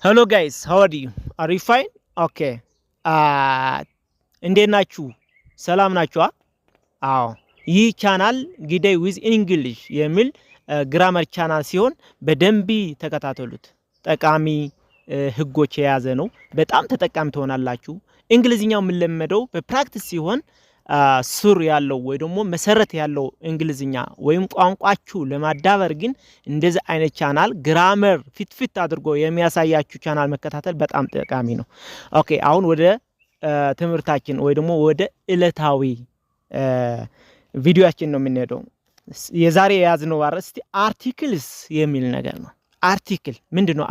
Hello guys, how are you? Are you fine? Okay. እንዴት ናችሁ? ሰላም ናችሁ? አዎ። ይህ ቻናል ጊዴይ ዊዝ ኢንግሊሽ የሚል ግራመር ቻናል ሲሆን በደንብ ተከታተሉት። ጠቃሚ ህጎች የያዘ ነው። በጣም ተጠቃሚ ትሆናላችሁ። እንግሊዝኛው የምንለመደው በፕራክቲስ ሲሆን ሱር ያለው ወይ ደግሞ መሰረት ያለው እንግሊዝኛ ወይም ቋንቋችሁ ለማዳበር ግን እንደዚህ አይነት ቻናል ግራመር ፊት አድርጎ የሚያሳያችሁ ቻናል መከታተል በጣም ጠቃሚ ነው። ኦኬ አሁን ወደ ትምህርታችን ወይ ደግሞ ወደ ዕለታዊ ቪዲዮአችን ነው የምንሄደው። የዛሬ የያዝነው አርዕስት አርቲክልስ የሚል ነገር ነው። አርቲክል ምንድነው?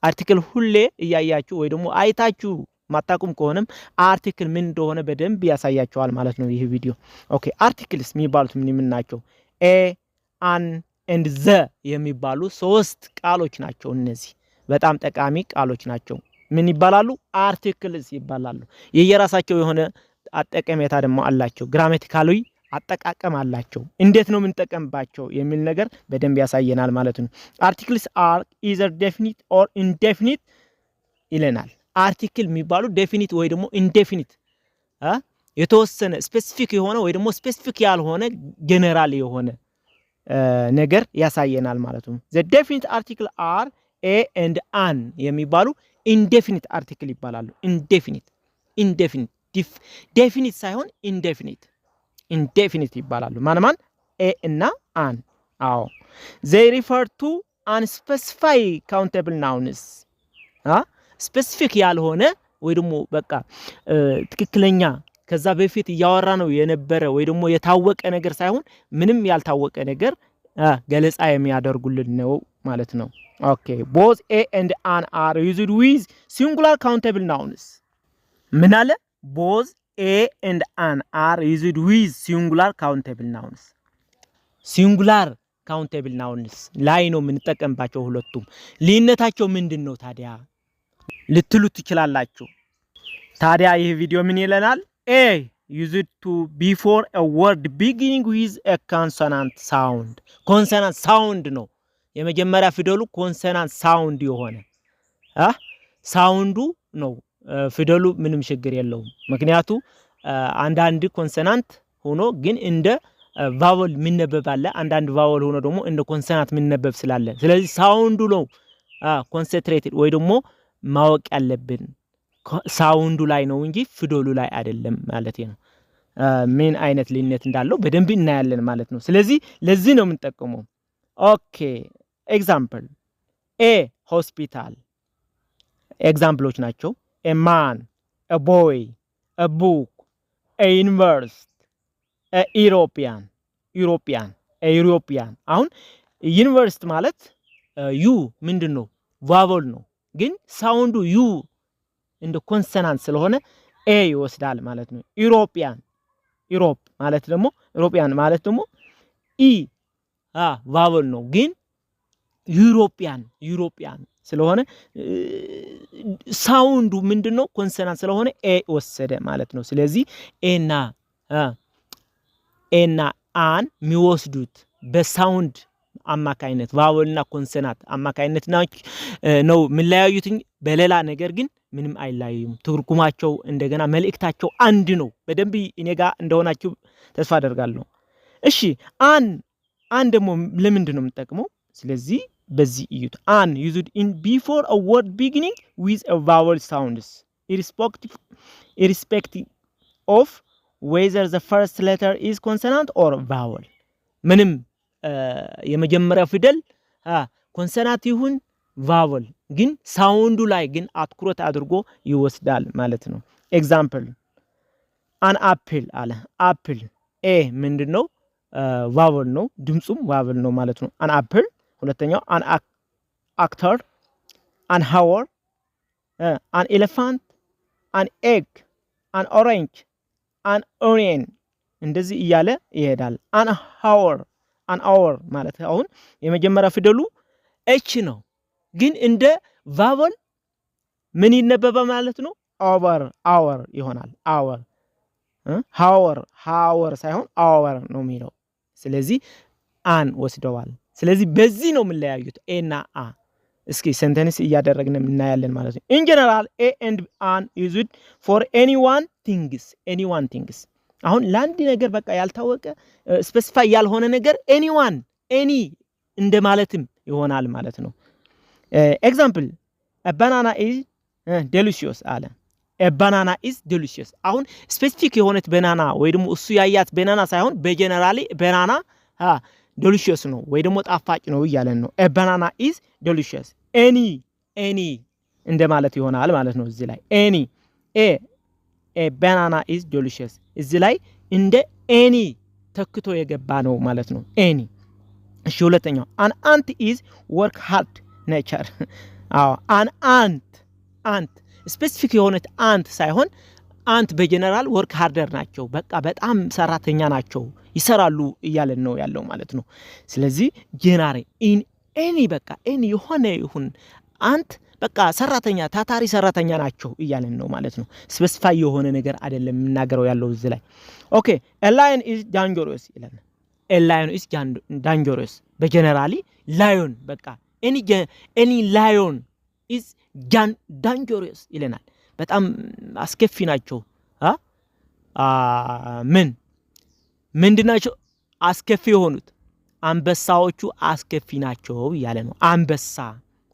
አርቲክል ሁሌ እያያችሁ ወይ ደግሞ አይታችሁ ማታቁም ከሆነም አርቲክል ምን እንደሆነ በደንብ ያሳያችኋል ማለት ነው ይህ ቪዲዮ። ኦኬ አርቲክልስ የሚባሉት ምን ናቸው? ኤ አን ኤንድ ዘ የሚባሉ ሶስት ቃሎች ናቸው። እነዚህ በጣም ጠቃሚ ቃሎች ናቸው። ምን ይባላሉ? አርቲክልስ ይባላሉ። የየራሳቸው የሆነ አጠቃቀሜታ ደግሞ አላቸው። ግራማቲካሊ አጠቃቀም አላቸው። እንዴት ነው የምንጠቀምባቸው የሚል ነገር በደንብ ያሳየናል ማለት ነው። አርቲክልስ አር ኢዘር ዴፊኒት ኦር ኢንዴፊኒት ይለናል። አርቲክል የሚባሉ ዴፊኒት ወይ ደግሞ ኢንዴፊኒት የተወሰነ ስፔሲፊክ የሆነ ወይ ደግሞ ስፔሲፊክ ያልሆነ ጀነራል የሆነ ነገር ያሳየናል ማለት ነው። ዘ ዴፊኒት አርቲክል አር ኤ ኤንድ አን የሚባሉ ኢንዴፊኒት አርቲክል ይባላሉ። ኢንዴፊኒት ዴፊኒት ሳይሆን ኢንዴፊኒት ይባላሉ። ማን ኤ እና አን። አዎ they refer to unspecified countable nouns ስፔሲፊክ ያልሆነ ወይ ደግሞ በቃ ትክክለኛ ከዛ በፊት ያወራ ነው የነበረ ወይ ደግሞ የታወቀ ነገር ሳይሆን ምንም ያልታወቀ ነገር ገለጻ የሚያደርጉልን ነው ማለት ነው። ኦኬ both a and an are used with singular countable nouns። ምን አለ? both a and an are used with singular countable nouns። singular countable nouns ላይ ነው የምንጠቀምባቸው ሁለቱም። ልዩነታቸው ምንድነው ታዲያ ልትሉ ትችላላችሁ። ታዲያ ይህ ቪዲዮ ምን ይለናል? a used to before a word beginning with a consonant sound። ኮንሶናንት ሳውንድ ነው የመጀመሪያ ፊደሉ ኮንሶናንት ሳውንድ የሆነ ሳውንዱ ነው ፊደሉ ምንም ችግር የለውም። ምክንያቱ አንዳንድ ኮንሶናንት ሆኖ ግን እንደ ቫወል ምንነበብ አለ፣ አንዳንድ ቫወል ሆኖ ደግሞ እንደ ኮንሶናንት ምንነበብ ስላለ ስለዚህ ሳውንዱ ነው ኮንሰንትሬትድ ወይ ደግሞ ማወቅ ያለብን ሳውንዱ ላይ ነው እንጂ ፊደሉ ላይ አይደለም ማለት ነው። ምን አይነት ልዩነት እንዳለው በደንብ እናያለን ማለት ነው። ስለዚህ ለዚህ ነው የምንጠቀመው። ኦኬ ኤግዛምፕል ኤ ሆስፒታል ኤግዛምፕሎች ናቸው። ኤ ማን፣ ኤ ቦይ፣ ኤ ቡክ፣ ኤ ዩኒቨርሲቲ፣ ኤ ኢሮፒያን። አሁን ዩኒቨርሲቲ ማለት ዩ ምንድነው? ቫወል ነው ግን ሳውንዱ ዩ እንደ ኮንሶናንት ስለሆነ ኤ ይወስዳል ማለት ነው። ኢሮፕ ማለት ደግሞ ኢ ቫወል ነው ግን ዩሮፒያን ስለሆነ ሳውንዱ ምንድነው? ኮንሶናንት ስለሆነ ኤ ወሰደ ማለት ነው። ስለዚህ ኤና አን የሚወስዱት በሳውንድ አማካይነት ቫወልና ኮንሶናንት አማካይነት ነው የሚለያዩት። በሌላ ነገር ግን ምንም አይለያዩም። ትርጉማቸው እንደገና መልእክታቸው አንድ ነው። በደንብ እኔ ጋር እንደሆናችሁ ተስፋ አደርጋለሁ። እሺ አን ደግሞ ለምንድን ነው የምንጠቅመው? ስለዚህ በዚህ እዩት። አን used in before a word beginning with a vowel sounds irrespective of whether the first letter is consonant or vowel። ምንም የመጀመሪያው ፊደል ኮንሶናንት ይሁን ቫወል ግን ሳውንዱ ላይ ግን አትኩሮት አድርጎ ይወስዳል ማለት ነው። ኤግዛምፕል አን አፕል አለ። አፕል ኤ ምንድነው? ቫወል ነው፣ ድምጹም ቫወል ነው ማለት ነው። አን አፕል። ሁለተኛው አን አክተር፣ አን ሃወር፣ አን ኤሌፋንት፣ አን ኤግ፣ አን ኦሬንጅ፣ አን ኦኒየን እንደዚህ እያለ ይሄዳል። አን አወር ማለት አሁን የመጀመሪያ ፊደሉ ኤች ነው ግን እንደ ቫወል ምን ይነበባል ማለት ነው? አወር ይሆናል። ሃወር ሳይሆን አወር ነው የሚለው። ስለዚህ አን ወስደዋል። ስለዚህ በዚህ ነው የምንለያዩት ኤና አ። እስኪ ሴንተንስ እያደረግን እናያለን ማለት ነው። ኢን ጀነራል ኤ ኤንድ አን ዩዝድ ፎር ኤኒዋን ቲንግስ አሁን ለአንድ ነገር በቃ ያልታወቀ ስፔሲፋይ ያልሆነ ነገር ኤኒዋን ኤኒ እንደማለትም ይሆናል ማለት ነው። ኤግዛምፕል ባናና ኢዝ ዴሊሺየስ አለ። ባናና ኢዝ ዴሊሺየስ አሁን ስፔሲፊክ የሆነች ባናና ወይ ደግሞ እሱ ያያት ባናና ሳይሆን በጀነራሊ ባናና ዴሊሺየስ ነው ወይ ደግሞ ጣፋጭ ነው እያለን ነው። ባናና ኢዝ ዴሊሺየስ ኤኒ እንደማለት ይሆናል ማለት ነው። እዚህ ላይ ኤኒ ባናና ኢዝ ዴሊሺየስ እዚህ ላይ እንደ ኤኒ ተክቶ የገባ ነው ማለት ነው። ኤኒ እሺ ሁለተኛው አን አንት ኢዝ ወርክ ሃርድ ኔቸር አን አንት ስፔሲፊክ የሆነች አንት ሳይሆን አንት በጀነራል ወርክ ሃርደር ናቸው በቃ በጣም ሰራተኛ ናቸው ይሰራሉ እያለን ነው ያለው ማለት ነው። ስለዚህ ጀነራል ኢን ኤኒ በቃ ኤኒ የሆነ ይሁን አንት በቃ ሰራተኛ ታታሪ ሰራተኛ ናቸው እያለን ነው ማለት ነው። ስፔሲፋይ የሆነ ነገር አይደለም የምናገረው ያለው እዚህ ላይ። ኦኬ a lion is dangerous ይላል። a lion is dangerous በጀነራሊ ላዮን በቃ any lion is dangerous ይለናል። በጣም አስከፊ ናቸው። ምንድናቸው አስከፊ የሆኑት? አንበሳዎቹ አስከፊ ናቸው እያለ ነው። አንበሳ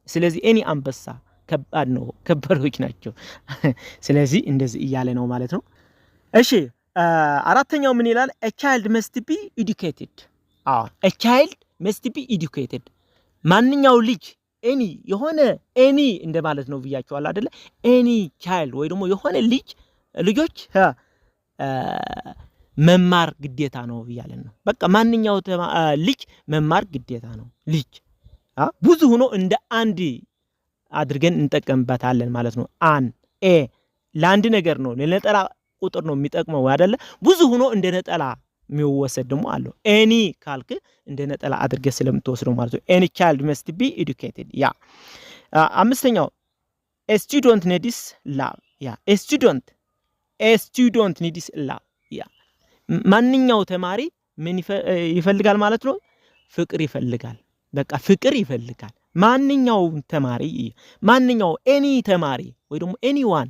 ስለዚህ ኤኒ አንበሳ ከባድ ነው ከበሮች ናቸው። ስለዚህ እንደዚህ እያለ ነው ማለት ነው። እሺ አራተኛው ምን ይላል? a child must be educated a child must be educated ማንኛው ልጅ ኤኒ የሆነ ኤኒ እንደማለት ነው ብያቸዋል አይደለ? ኤኒ ቻይልድ ወይ ደግሞ የሆነ ልጆች መማር ግዴታ ነው ብያለን ነው። በቃ ማንኛው ልጅ መማር ግዴታ ነው። ልጅ ብዙ ሆኖ እንደ አንድ አድርገን እንጠቀምበታለን ማለት ነው። ለአንድ ነገር ነው ለነጠላ ቁጥር ነው የሚጠቅመው አይደለ? ብዙ ሆኖ እንደ ነጠላ የሚወሰድ ደግሞ አለው። ኤኒ ካልክ እንደ ነጠላ አድርገህ ስለምትወስደው ማለት ነው። ኤኒ ቻይልድ መስት ቢ ኤዱኬትድ አምስተኛው a student needs love a student needs love ማንኛው ተማሪ ምን ይፈልጋል ማለት ነው? ፍቅር ይፈልጋል። በቃ ፍቅር ይፈልጋል ማንኛው ተማሪ ማንኛው ኤኒ ተማሪ ወይ ደግሞ ኤኒዋን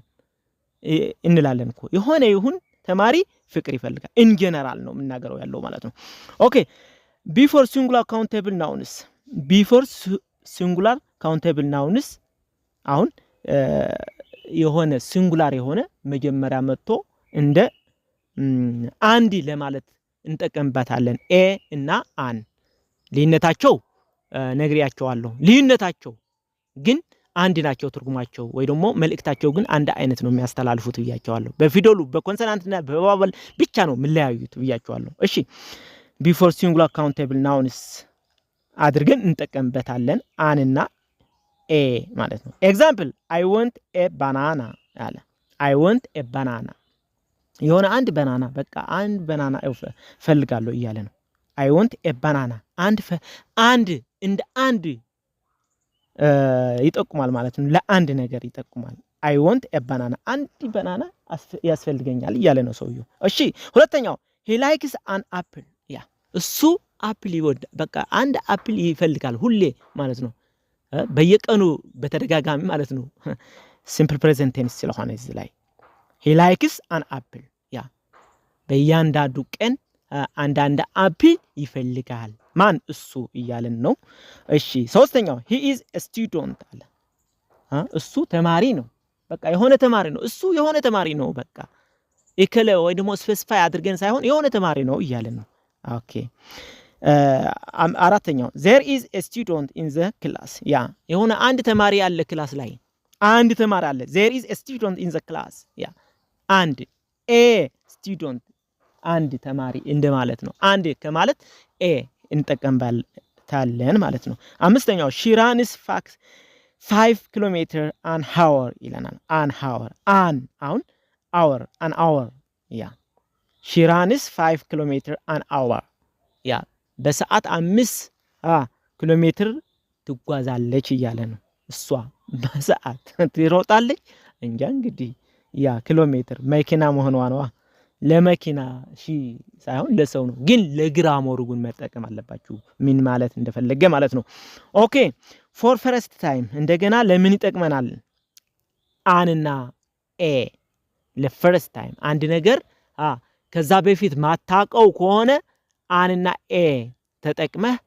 እንላለን እኮ የሆነ ይሁን ተማሪ ፍቅር ይፈልጋል። ኢን ጀነራል ነው የምናገረው ያለው ማለት ነው። ኦኬ ቢፎር ሲንጉላር ካውንተብል ናውንስ አሁን የሆነ ሲንጉላር የሆነ መጀመሪያ መጥቶ እንደ አንድ ለማለት እንጠቀምበታለን። ኤ እና አን ልዩነታቸው ነግሬያቸዋለሁ። ልዩነታቸው ግን አንድ ናቸው ትርጉማቸው ወይ ደግሞ መልእክታቸው ግን አንድ አይነት ነው የሚያስተላልፉት ብያቸዋለሁ። በፊደሉ በኮንሶናንትና በቫወል ብቻ ነው የሚለያዩት ብያቸዋለሁ። እሺ ቢፎር ሲንጉላር ካውንተብል ናውንስ አድርገን እንጠቀምበታለን አንና ኤ ማለት ነው። ኤግዛምፕል አይ ዋንት ኤ ባናና አለ። አይ ዋንት ኤ ባናና የሆነ አንድ ባናና በቃ አንድ ባናና ፈልጋለሁ እያለ ነው። አይ ዋንት ኤ ባናና አንድ እንደ አንድ ይጠቁማል ማለት ነው። ለአንድ ነገር ይጠቁማል። አይ ዋንት ኤ ባናና አንድ ባናና ያስፈልገኛል እያለ ነው ሰውየው። እሺ ሁለተኛው he likes an apple እሱ አፕል ይወዳል። በቃ አንድ አፕል ይፈልጋል ሁሌ ማለት ነው። በየቀኑ በተደጋጋሚ ማለት ነው። ሲምፕል ፕሬዘንት ቴንስ ስለሆነ እዚህ ላይ he likes an apple በእያንዳንዱ ቀን አንዳንድ አፕል ይፈልጋል። ማን? እሱ እያለን ነው። እሺ ሶስተኛው he is a student አለ። እሱ ተማሪ ነው። በቃ የሆነ ተማሪ ነው። እሱ የሆነ ተማሪ ነው። በቃ እከለ ወይ ደግሞ ስፔሲፋይ አድርገን ሳይሆን የሆነ ተማሪ ነው እያለን ነው። ኦኬ አራተኛው there is a student in the class የሆነ አንድ ተማሪ አለ ክላስ ላይ አንድ ተማሪ አለ። there is a student in the class አንድ a student አንድ ተማሪ እንደማለት ነው። አንድ ከማለት ኤ እንጠቀምበታለን ማለት ነው። አምስተኛው she runs 5 kilometer an hour ይለናል። an hour አሁን hour an hour she runs 5 kilometer an hour በሰዓት 5 ኪሎ ሜትር ትጓዛለች እያለ ነው። እሷ በሰዓት ትሮጣለች እንጃ እንግዲህ ኪሎ ሜትር መኪና መሆኗ ነው። ለመኪና ሺ ሳይሆን ለሰው ነው። ግን ለግራመሩ ግን መጠቀም አለባችሁ ምን ማለት እንደፈለገ ማለት ነው። ኦኬ ፎር ፈርስት ታይም እንደገና ለምን ይጠቅመናል? አንና ኤ ለፈርስት ታይም አንድ ነገር ከዛ በፊት ማታቀው ከሆነ አንና ኤ ተጠቅመህ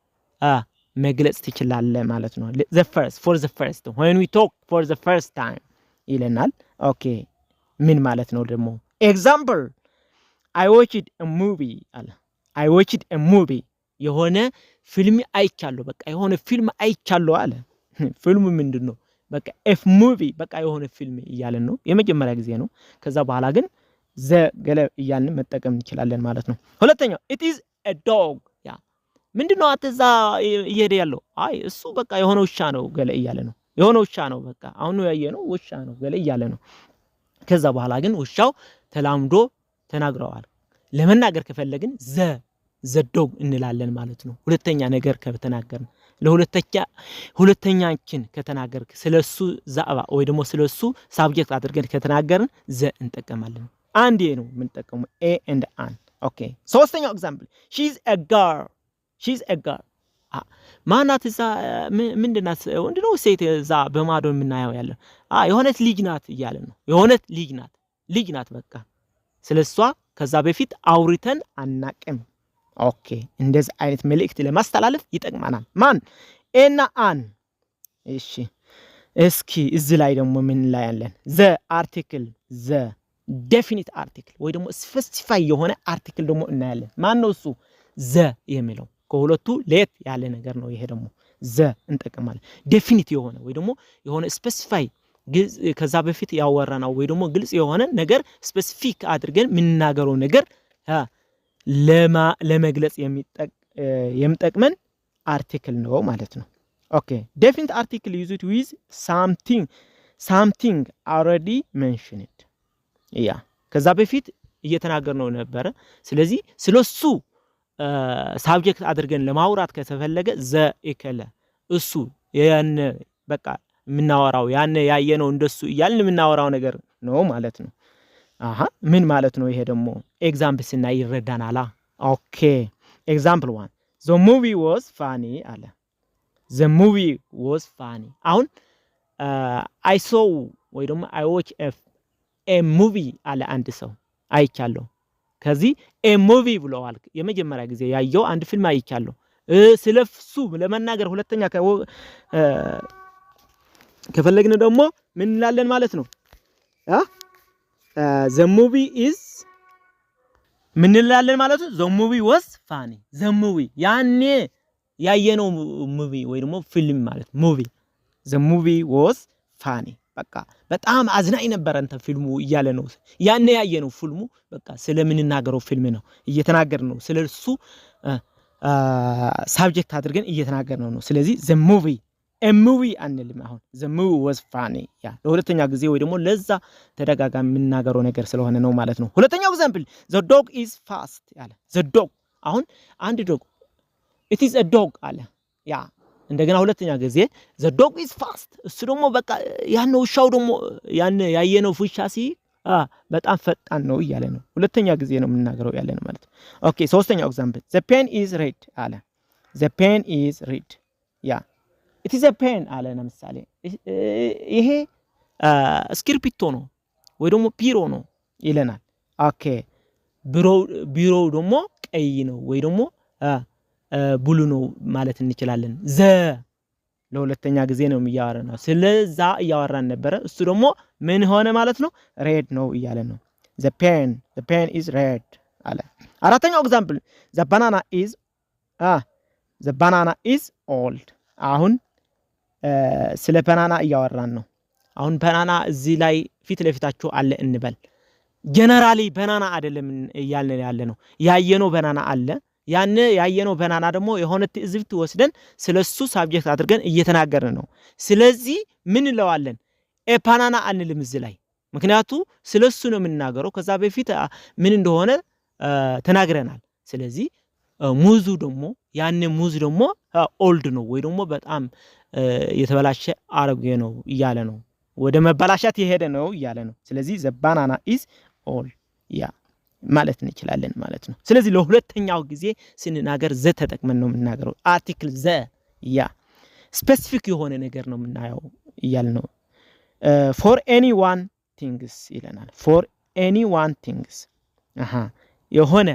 መግለጽ ትችላለህ ማለት ነው። the first for the first when we talk for the first time ይለናል። ኦኬ ምን ማለት ነው ደግሞ? ኤግዛምፕል I watched a movie አለ። I watched a movie የሆነ ፊልም አይቻለሁ። በቃ የሆነ ፊልም አይቻለሁ አለ። ፊልሙ ምንድነው? በቃ ኤፍ ሙቪ በቃ የሆነ ፊልም እያለን ነው። የመጀመሪያ ጊዜ ነው። ከዛ በኋላ ግን ገለ እያልን መጠቀም እንችላለን ማለት ነው። ሁለተኛው it is a dog ያ ምንድነው? አትዛ እየሄደ ያለው አይ እሱ በቃ የሆነ ውሻ ነው ገለ እያለ ነው። የሆነ ውሻ ነው በቃ አሁን ነው ያየነው ውሻ ነው ገለ እያለ ነው። ከዛ በኋላ ግን ውሻው ተላምዶ ተናግረዋል። ለመናገር ከፈለግን ዘ ዶግ እንላለን ማለት ነው። ሁለተኛ ነገር ከተናገርን ሁለተኛችን ከተናገርክ ስለሱ ዛባ ወይ ደግሞ ስለሱ ሳብጀክት አድርገን ከተናገርን ዘ እንጠቀማለን። አንዴ ነው የምንጠቀመው ኤ and an ኦኬ። ሶስተኛው ኤግዛምፕል she's a girl ማናት? እዛ ምንድናት? ወንድነው ሴት? እዛ በማዶ የምናየው ያለው የሆነች ልጅ ናት እያለ ነው። የሆነች ልጅ ናት በቃ ስለሷ ከዛ በፊት አውርተን አናቅም። ኦኬ እንደዚህ አይነት መልእክት ለማስተላለፍ ይጠቅማናል። ማን? ኤና አን። እሺ እስኪ እዚህ ላይ ደግሞ ምን ላይ ያለን? ዘ አርቲክል ዘ ዴፊኒት አርቲክል ወይ ደግሞ ስፔሲፋይ የሆነ አርቲክል ደግሞ እናያለን። ማን ነው እሱ? ዘ የሚለው ከሁለቱ ለየት ያለ ነገር ነው። ይሄ ደግሞ ዘ እንጠቀማለን። ዴፊኒት የሆነ ወይ ደግሞ የሆነ ስፔሲፋይ ከዛ በፊት ያወራናው ወይ ደግሞ ግልጽ የሆነ ነገር ስፔሲፊክ አድርገን ምንናገረው ነገር ለመግለጽ የሚጠቅመን አርቲክል ነው ማለት ነው። ኦኬ ዴፊኒት አርቲክል use it with something already mentioned ያ ከዛ በፊት እየተናገርነው ነበረ። ስለዚህ ስለሱ ሳብጀክት አድርገን ለማውራት ከተፈለገ ዘ ኢከለ እሱ ያን በቃ ምናወራው ያን ያየነው እንደሱ እያልን ምናወራው ነገር ነው ማለት ነው። ምን ማለት ነው? ይሄ ደግሞ ኤግዛምፕል ስናይ ይረዳናል። ኦኬ ኤግዛምፕል 1 the movie was funny አለ። the movie was funny አሁን I saw ወይ ደግሞ I watched a movie አለ አንድ ሰው አይቻለሁ። ከዚህ a movie ብለዋል። የመጀመሪያ ጊዜ ያየው አንድ ፊልም አይቻለሁ። ስለሱ ለመናገር ሁለተኛ ከፈለግን ደግሞ ምን እንላለን ማለት ነው? the movie is ምን እንላለን ማለት ነው? the movie was funny the movie ያኔ ያየነው ሙቪ ወይ ደግሞ ፊልም ማለት ሙቪ the movie was funny በቃ በጣም አዝናኝ ነበር እንተ ፊልሙ እያለ ነው። ያኔ ያየነው ፊልሙ በቃ ስለምንናገረው ፊልም ነው እየተናገርን ነው። ስለሱ ሳብጀክት አድርገን እየተናገርን ነው። ስለዚህ the movie a movie አንልም። አሁን the movie was funny ያ ለሁለተኛ ጊዜ ወይ ደግሞ ለዛ ተደጋጋሚ የምናገረው ነገር ስለሆነ ነው ማለት ነው። ሁለተኛው ኤግዛምፕል the dog is fast ያለ the dog አሁን አንድ ዶግ it is a dog አለ ያ እንደገና ሁለተኛ ጊዜ the dog is fast እሱ ደግሞ በቃ ያን ውሻው ደግሞ ያን ያየነው ውሻ በጣም ፈጣን ነው እያለ ነው። ሁለተኛ ጊዜ ነው የምናገረው ያለ ነው ማለት ነው። ኦኬ ሶስተኛው ኤግዛምፕል the pen is red አለ the pen is red ያ it is a pen አለ። ለምሳሌ ይሄ እስክሪፕቶ ነው ወይ ደግሞ ቢሮ ነው ይለናል። ኦኬ ቢሮ ደግሞ ቀይ ነው ወይ ደግሞ ብሉ ነው ማለት እንችላለን። ለሁለተኛ ጊዜ ነው የሚያወራነው። ስለዛ እያወራን ነበር። እሱ ደግሞ ምን ሆነ ማለት ነው? ሬድ ነው እያለ ነው። the pen is red አለ። አራተኛው ኤግዛምፕል the banana is old አሁን ስለ ባናና እያወራን ነው። አሁን ባናና እዚህ ላይ ፊት ለፊታችሁ አለ እንበል። ጀነራሊ ባናና አይደለም እያልን ያለ ነው። ያየነው ባናና አለ። ያን ያየነው ባናና ደግሞ የሆነ ትዝብት ወስደን ስለሱ ሳብጀክት አድርገን እየተናገርን ነው። ስለዚህ ምን እንለዋለን? ባናና አንልም እዚህ ላይ ምክንያቱ ስለሱ ነው የምንናገረው። ከዛ በፊት ምን እንደሆነ ተናግረናል። ስለዚህ ሙዙ ደግሞ ያን ሙዝ ደግሞ ኦልድ ነው ወይ ደግሞ በጣም የተበላሸ አረጌ ነው እያለ ነው። ወደ መበላሻት የሄደ ነው እያለ ነው። ስለዚህ the banana is old ያ ማለት እንችላለን ማለት ነው። ስለዚህ ለሁለተኛው ጊዜ ስንናገር ዘ ተጠቅመን ነው የምናገረው። አርቲክል ዘ ያ ስፔሲፊክ የሆነ ነገር ነው የምናየው እያል ነው። ፎር ኤኒዋን ቲንግስ ይለናል። ፎር ኤኒዋን ቲንግስ የሆነ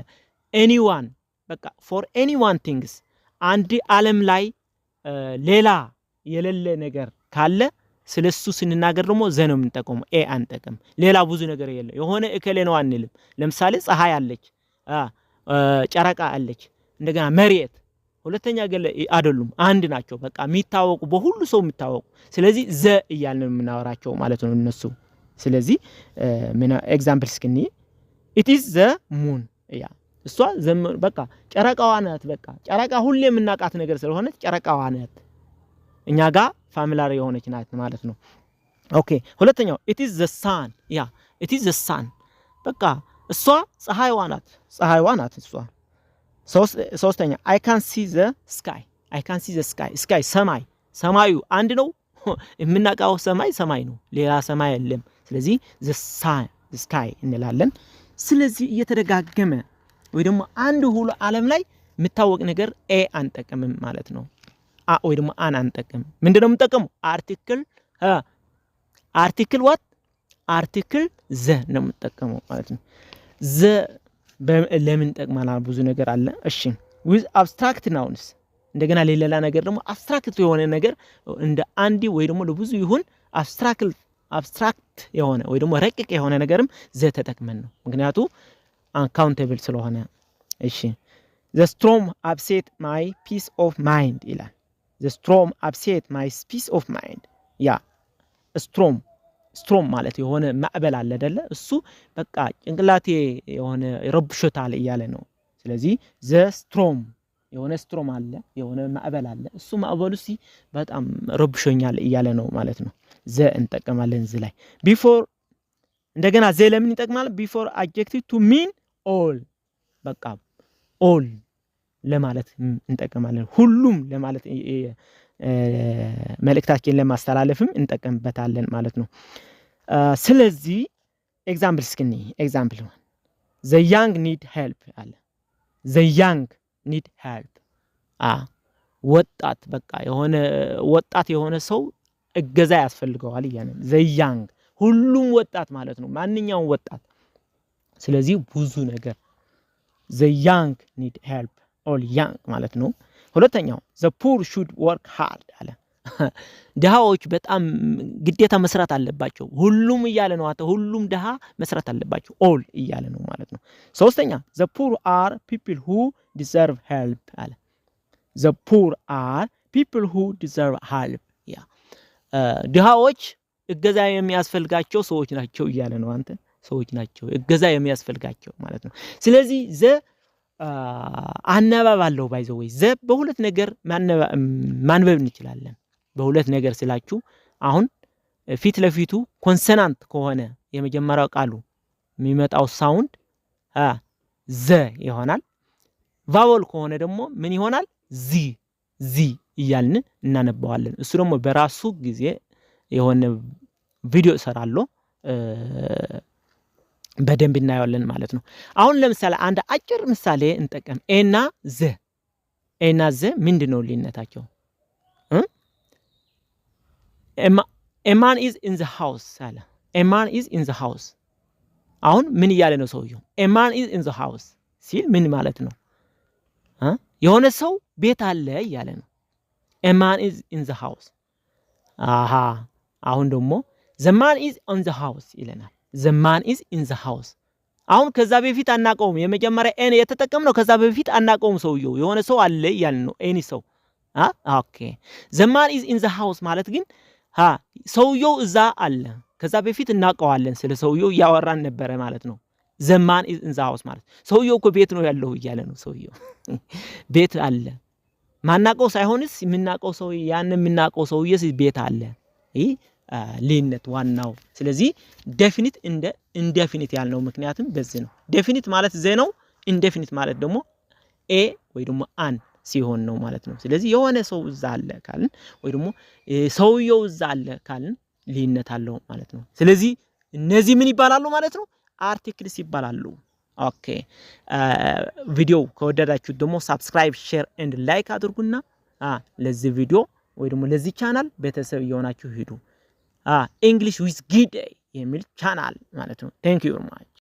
ኤኒዋን በቃ ፎር ኤኒዋን ቲንግስ አንድ ዓለም ላይ ሌላ የሌለ ነገር ካለ ስለሱ ስንናገር ደግሞ ዘ ነው የምንጠቀመው። ኤ አንጠቀም። ሌላ ብዙ ነገር የለ የሆነ እከሌ ነው አንልም። ለምሳሌ ፀሐይ አለች፣ ጨረቃ አለች፣ እንደገና መሬት ሁለተኛ ገለ አይደሉም፣ አንድ ናቸው። በቃ የሚታወቁ በሁሉ ሰው የሚታወቁ። ስለዚህ ዘ እያልን የምናወራቸው ማለት ነው እነሱ። ስለዚህ ምን ኤግዛምፕል እስኪኒ it is the moon ያ እሷ በቃ ጨረቃዋ ናት። በቃ ጨረቃ ሁሌ የምናውቃት ነገር ስለሆነ ጨረቃዋ ናት፣ እኛ ጋር ፋሚሊያር የሆነች ናት ማለት ነው። ኦኬ ሁለተኛው it is the sun ያ it is the sun በቃ እሷ ፀሐይዋ ናት እሷ። ሶስተኛ I can see the sky sky ሰማዩ አንድ ነው። የምናውቀው ሰማይ ነው፣ ሌላ ሰማይ የለም። ስለዚህ the sky እንላለን። ስለዚህ እየተደጋገመ ወይ ደግሞ አንድ ሁሉ ዓለም ላይ የሚታወቅ ነገር ኤ አንጠቀምም ማለት ነው። ወይ ደግሞ አን አንጠቀም። ምንድነው የምንጠቀመው? አርቲክል what አርቲክል ዘ ነው የምንጠቀመው ማለት ነው። ዘ ለምን ጠቅማናል? ብዙ ነገር አለ። እሺ with abstract nouns እንደገና ሌላ ነገር ደግሞ አብስትራክት የሆነ ነገር እንደ አንዲ ወይ ደግሞ ለብዙ ይሁን አብስትራክት የሆነ ወይ ደግሞ ረቂቅ የሆነ ነገርም ዘ ተጠቅመን ነው፣ ምክንያቱ አንካውንተብል ስለሆነ። እሺ the storm upset my peace of mind ይላል። the storm upset my peace of mind ያ storm ማለት የሆነ ማዕበል አለ አይደለ? እሱ በቃ ጭንቅላቴ የሆነ ረብሾታል እያለ ነው። ስለዚህ the storm የሆነ storm አለ፣ የሆነ ማዕበል አለ፣ እሱ ማዕበሉ በጣም ረብሾኛል እያለ ነው ማለት ነው። ዘ እንጠቀማለን እዚህ ላይ። before እንደገና ዘ ለምን ይጠቅማል? before adjective to mean all በቃ all ለማለት እንጠቀማለን። ሁሉም ለማለት መልእክታችን ለማስተላለፍም እንጠቀምበታለን ማለት ነው። ስለዚህ ኤግዛምፕል እስኪኒ ኤግዛምፕል the young need help አለ። the young need help ወጣት በቃ የሆነ ወጣት የሆነ ሰው እገዛ ያስፈልገዋል እያለ the young ሁሉም ወጣት ማለት ነው፣ ማንኛውም ወጣት። ስለዚህ ብዙ ነገር the young need help all young ማለት ነው። ሁለተኛው the poor should work hard አለ። ድሃዎች በጣም ግዴታ መስራት አለባቸው። ሁሉም እያለ ነው፣ ሁሉም ድሃ መስራት አለባቸው all እያለ ነው ማለት ነው። ሶስተኛ the poor are people who deserve help አለ። the poor are people who deserve help ያ ድሃዎች እገዛ የሚያስፈልጋቸው ሰዎች ናቸው እያለ ነው። ሰዎች ናቸው እገዛ የሚያስፈልጋቸው ማለት ነው። ስለዚህ ዘ አነባባለው ባይዘው ወይ ዘ በሁለት ነገር ማንበብ እንችላለን። በሁለት ነገር ስላችሁ አሁን ፊት ለፊቱ ኮንሶናንት ከሆነ የመጀመሪያው ቃሉ የሚመጣው ሳውንድ ዘ ይሆናል። ቫወል ከሆነ ደግሞ ምን ይሆናል? ዚ እያልን እናነባዋለን። እሱ ደግሞ በራሱ ጊዜ የሆነ ቪዲዮ እሰራለሁ በደንብ እናያለን ማለት ነው። አሁን ለምሳሌ አንድ አጭር ምሳሌ እንጠቀም። ኤና ዘ ምንድነው ልዩነታቸው? a man is in the house አለ። a man is in the house አሁን ምን እያለ ነው ሰውየው? a man is in the house ሲል ምን ማለት ነው? የሆነ ሰው ቤት አለ እያለ ነው። a man is in the house አሁን ደግሞ the man is on the house ይለናል። the man is in the house አሁን ከዛ በፊት አናቀውም። የመጀመሪያ ኤን የተጠቀምነው ከዛ በፊት አናቀውም። ሰውየው የሆነ ሰው አለ እያለ ነው። ኤኒ ሰው ኦኬ። the man is in the house ማለት ግን ሰውየው እዛ አለ። ከዛ በፊት እናቀዋለን፣ ስለ ሰውየው ያወራን ነበር ማለት ነው። the man is in the house ማለት ሰውየው እኮ ቤት ነው ያለው እያለ ነው። ሰውየው ቤት አለ። ማናቀው ሳይሆንስ የምናቀው ሰው ያን የምናቀው ሰውየስ ቤት አለ። ይሄ ሊነት ዋናው። ስለዚህ ዴፊኒት እንደ ኢንዴፊኒት ያልነው ምክንያቱም በዚህ ነው። ዴፊኒት ማለት ዘ ነው። ኢንዴፊኒት ማለት ደግሞ ኤ ወይ ደግሞ አን ሲሆን ነው ማለት ነው። ስለዚህ የሆነ ሰው እዛ አለ ካልን ወይ ደግሞ ሰውየው እዛ አለ ካልን ሊነት አለው ማለት ነው። ስለዚህ እነዚህ ምን ይባላሉ ማለት ነው? አርቲክልስ ይባላሉ። ኦኬ ቪዲዮ ከወደዳችሁ ደግሞ ሰብስክራይብ ሼር ኤንድ ላይክ አድርጉና ለዚህ ቪዲዮ ወይ ደግሞ ለዚህ ቻናል ቤተሰብ እየሆናችሁ ሂዱ። እንግሊሽ ዊዝ ጊዴ የሚል ቻናል ማለት ነው። ቴንክ ዩ ቨሪ ማች